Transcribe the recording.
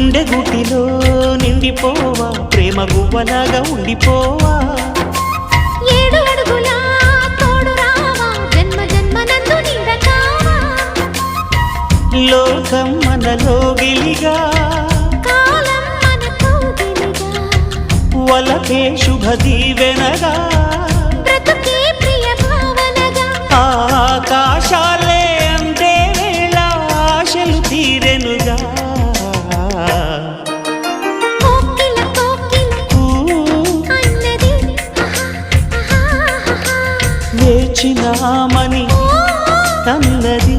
గుండె గుటిలో నిండిపోవా ప్రేమ గువ్వలాగా ఉండిపోవా 7 అడుగుల తోడు రావా జన్మ జన్మనందు నిండకావా లోకం మనలో గిలిగా కాలం మనతో గిలిగా వలకే శుభ దీవెనగా బ్రతుకే ప్రియ భావనగా ఆకాశాలే అందే వేళ ఆశలు తీరెనుగా కోకిల అన్నది వేచినామని అన్నది